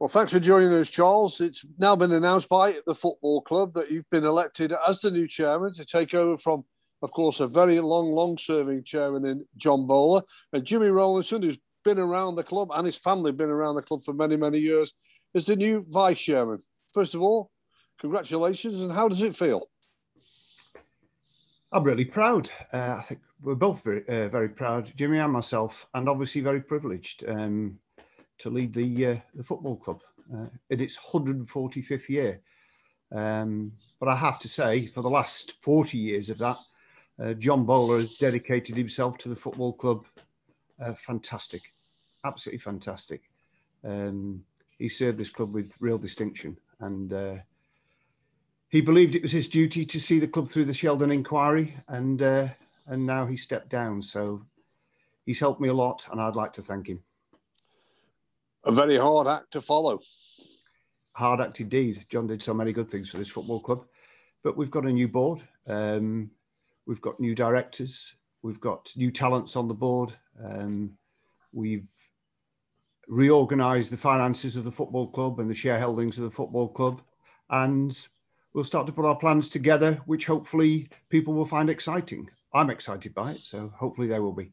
Well, thanks for joining us, Charles. It's now been announced by the football club that you've been elected as the new chairman to take over from, of course, a very long-serving chairman in John Bowler. And Jimmy Rowlinson, who's been around the club and his family have been around the club for many, many years, is the new vice chairman. First of all, congratulations. And how does it feel? I'm really proud. I think we're both very proud, Jimmy and myself, and obviously very privileged to lead the football club in its 145th year. But I have to say, for the last 40 years of that, John Bowler has dedicated himself to the football club. Fantastic, absolutely fantastic. He served this club with real distinction, and he believed it was his duty to see the club through the Sheldon inquiry, and now he stepped down. So he's helped me a lot, and I'd like to thank him. A very hard act to follow. Hard act indeed. John did so many good things for this football club, but we've got a new board. We've got new directors. We've got new talents on the board. We've reorganised the finances of the football club and the shareholdings of the football club, and we'll start to put our plans together, which hopefully people will find exciting. I'm excited by it, so hopefully they will be.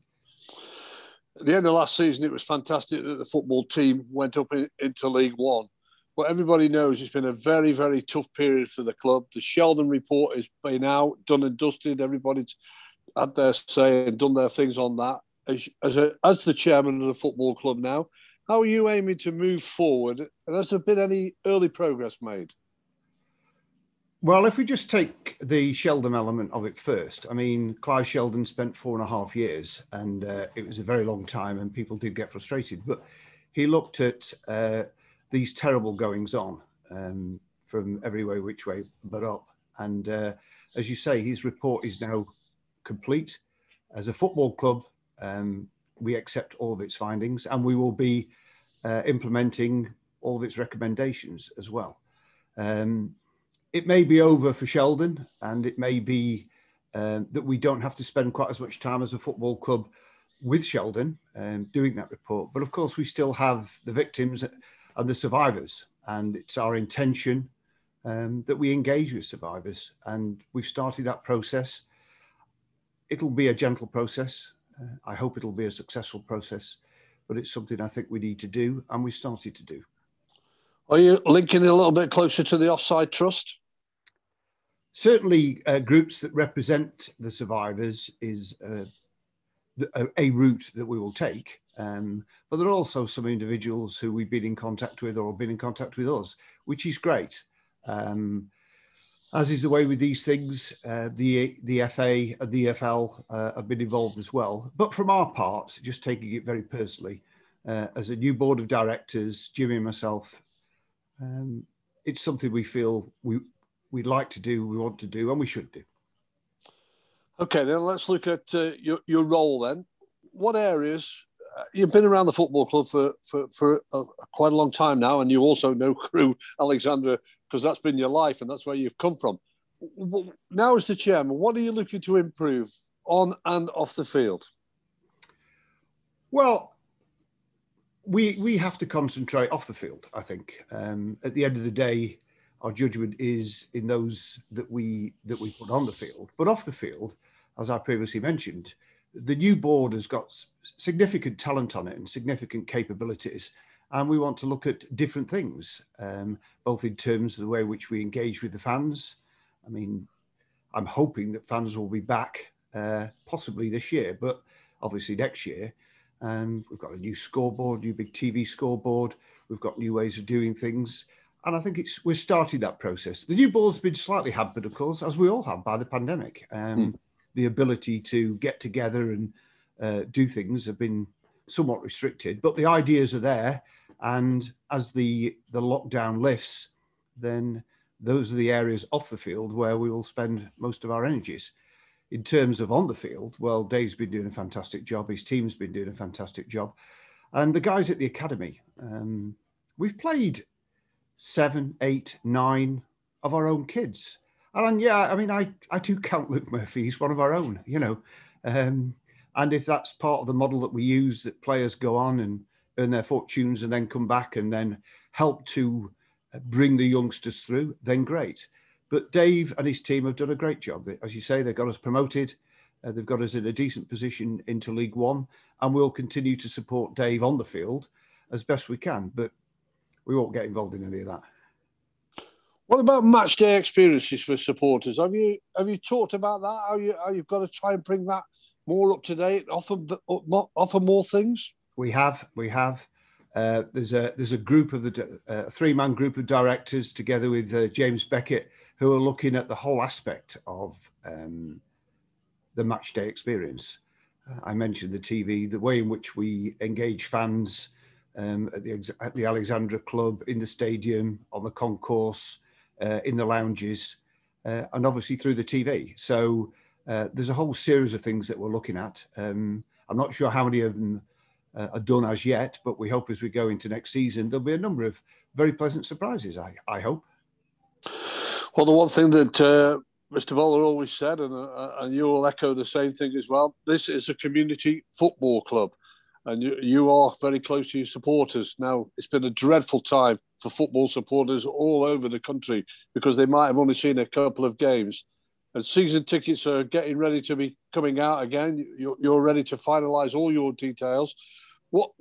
At the end of last season, it was fantastic that the football team went up into League One. But everybody knows it's been a very, very tough period for the club. The Sheldon report has been out, done and dusted. Everybody's had their say and done their things on that. As the chairman of the football club now, how are you aiming to move forward? And has there been any early progress made? Well, if we just take the Sheldon element of it first, I mean, Clive Sheldon spent 4.5 years, and it was a very long time, and people did get frustrated. But he looked at these terrible goings on from every way, which way but up. And as you say, his report is now complete. As a football club, we accept all of its findings, and we will be implementing all of its recommendations as well. It may be over for Sheldon, and it may be that we don't have to spend quite as much time as a football club with Sheldon doing that report. But of course, we still have the victims and the survivors, and it's our intention that we engage with survivors, and we've started that process. It'll be a gentle process. I hope it'll be a successful process, but it's something I think we need to do, and we started to do. Are you linking it a little bit closer to the Offside Trust? Certainly, groups that represent the survivors is a route that we will take. But there are also some individuals who we've been in contact with or have been in contact with us, which is great. As is the way with these things, the FA and the EFL have been involved as well. But from our part, just taking it very personally, as a new board of directors, Jimmy and myself, it's something we feel we'd like to do, we want to do, and we should do. Okay, then let's look at your role then. What areas, you've been around the football club for quite a long time now, and you also know Crewe, Alexandra, because that's been your life and that's where you've come from. Now as the chairman, what are you looking to improve on and off the field? Well, we have to concentrate off the field, I think. At the end of the day, our judgment is in those that we put on the field. But off the field, as I previously mentioned, the new board has got significant talent on it and significant capabilities. And we want to look at different things, both in terms of the way in which we engage with the fans. I mean, I'm hoping that fans will be back possibly this year, but obviously next year. We've got a new scoreboard, new big TV scoreboard. We've got new ways of doing things. And I think we're starting that process. The new board's been slightly hampered, of course, as we all have by the pandemic. The ability to get together and do things have been somewhat restricted, but the ideas are there. And as the lockdown lifts, then those are the areas off the field where we will spend most of our energies. In terms of on the field, well, Dave's been doing a fantastic job. His team's been doing a fantastic job. And the guys at the academy, we've played 7, 8, 9 of our own kids. And yeah, I mean, I do count Luke Murphy. He's one of our own, you know. And if that's part of the model that we use, that players go on and earn their fortunes and then come back and then help to bring the youngsters through, then great. But Dave and his team have done a great job. As you say, they've got us promoted. They've got us in a decent position into League One, and we'll continue to support Dave on the field as best we can. But we won't get involved in any of that. What about match day experiences for supporters? Have you talked about that? How you've got to try and bring that more up to date, offer more things? We have. There's a group of a 3-man group of directors together with James Beckett, who are looking at the whole aspect of the match day experience. I mentioned the TV, the way in which we engage fans at the Alexandra Club, in the stadium, on the concourse, in the lounges, and obviously through the TV. So there's a whole series of things that we're looking at. I'm not sure how many of them are done as yet, but we hope as we go into next season, there'll be a number of very pleasant surprises, I hope. Well, the one thing that Mr. Bowler always said, and you will echo the same thing as well, this is a community football club, and you are very close to your supporters. Now, it's been a dreadful time for football supporters all over the country because they might have only seen a couple of games. And season tickets are getting ready to be coming out again. You're ready to finalise all your details. What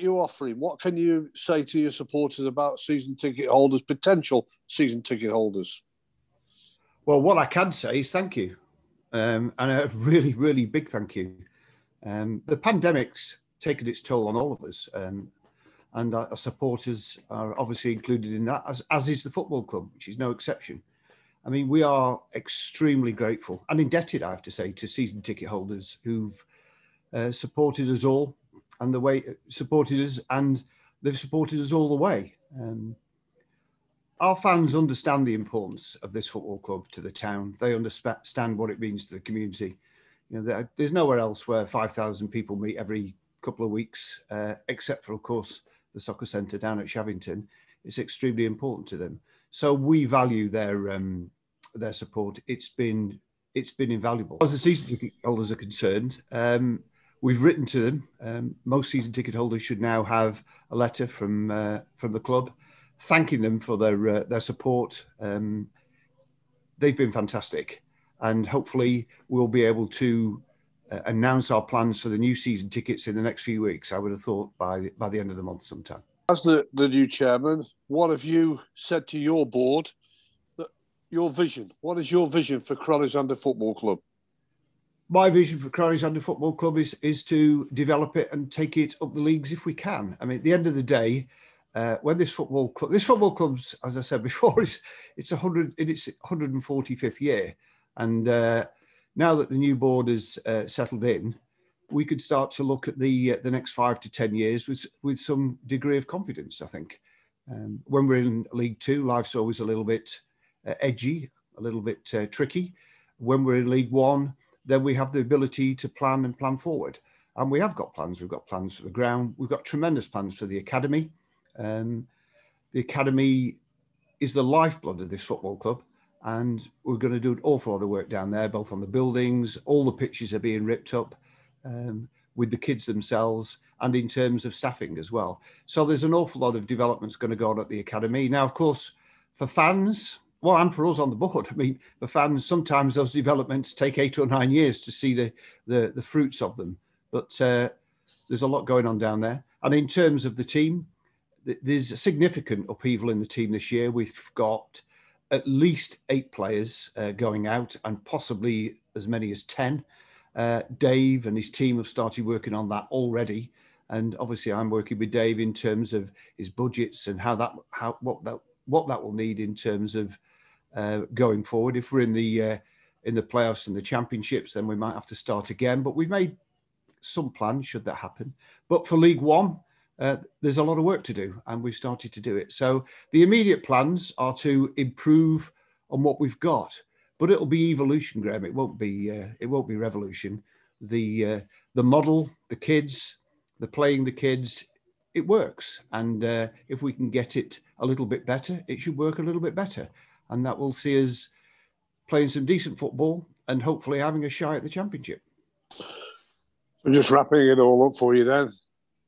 you're offering? What can you say to your supporters about season ticket holders, potential season ticket holders? Well, what I can say is thank you, and a really, really big thank you. The pandemic's taken its toll on all of us, and our supporters are obviously included in that, as is the football club, which is no exception. I mean, we are extremely grateful and indebted, I have to say, to season ticket holders who've supported us all, and supported us all the way. Our fans understand the importance of this football club to the town. They understand what it means to the community. You know, there's nowhere else where 5,000 people meet every couple of weeks, except for, of course, the soccer centre down at Shavington. It's extremely important to them. So we value their support. It's been invaluable. As the season ticket holders are concerned, we've written to them. Most season ticket holders should now have a letter from the club thanking them for their support. They've been fantastic, and hopefully we'll be able to announce our plans for the new season tickets in the next few weeks. I would have thought by the end of the month sometime. As the new chairman, what have you said to your board? Your vision. What is your vision for Crawley's Under Football Club? My vision for Crawley's Under Football Club is to develop it and take it up the leagues if we can. I mean, at the end of the day, when this football club's, as I said before, it's its 145th year, and now that the new board has settled in, we could start to look at the next 5 to 10 years with some degree of confidence. I think when we're in League Two, life's always a little bit edgy, a little bit tricky. When we're in League One, then we have the ability to plan forward. And we have got plans. We've got plans for the ground. We've got tremendous plans for the academy. The academy is the lifeblood of this football club. And we're going to do an awful lot of work down there, both on the buildings, all the pitches are being ripped up, with the kids themselves, and in terms of staffing as well. So there's an awful lot of developments going to go on at the academy. Now, of course, for fans, well, and for us on the board, I mean, for fans, sometimes those developments take 8 or 9 years to see the fruits of them. But there's a lot going on down there. And in terms of the team, there's a significant upheaval in the team this year. We've got at least 8 players going out, and possibly as many as 10. Dave and his team have started working on that already. And obviously I'm working with Dave in terms of his budgets and what that will need in terms of going forward. If we're in the playoffs and the championships, then we might have to start again. But we've made some plans should that happen. But for League One, there's a lot of work to do, and we've started to do it. So the immediate plans are to improve on what we've got, but it'll be evolution, Graham. It won't be revolution. The model, the kids, the playing the kids, it works. And if we can get it a little bit better, it should work a little bit better. And that will see us playing some decent football and hopefully having a shy at the championship. I'm just wrapping it all up for you then.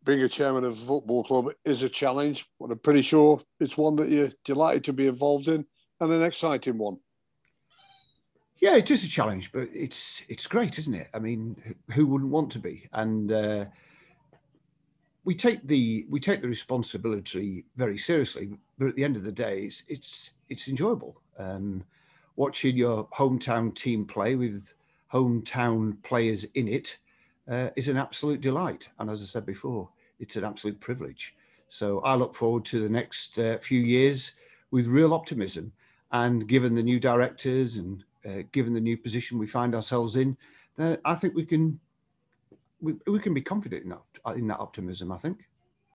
being a chairman of a football club is a challenge, but I'm pretty sure it's one that you're delighted to be involved in, and an exciting one. Yeah, it is a challenge, but it's great, isn't it? I mean, who wouldn't want to be? And we take the responsibility very seriously, but at the end of the day, it's enjoyable. Watching your hometown team play with hometown players in it is an absolute delight. And as I said before, it's an absolute privilege. So I look forward to the next few years with real optimism. And given the new directors and given the new position we find ourselves in, I think we can be confident in that optimism, I think.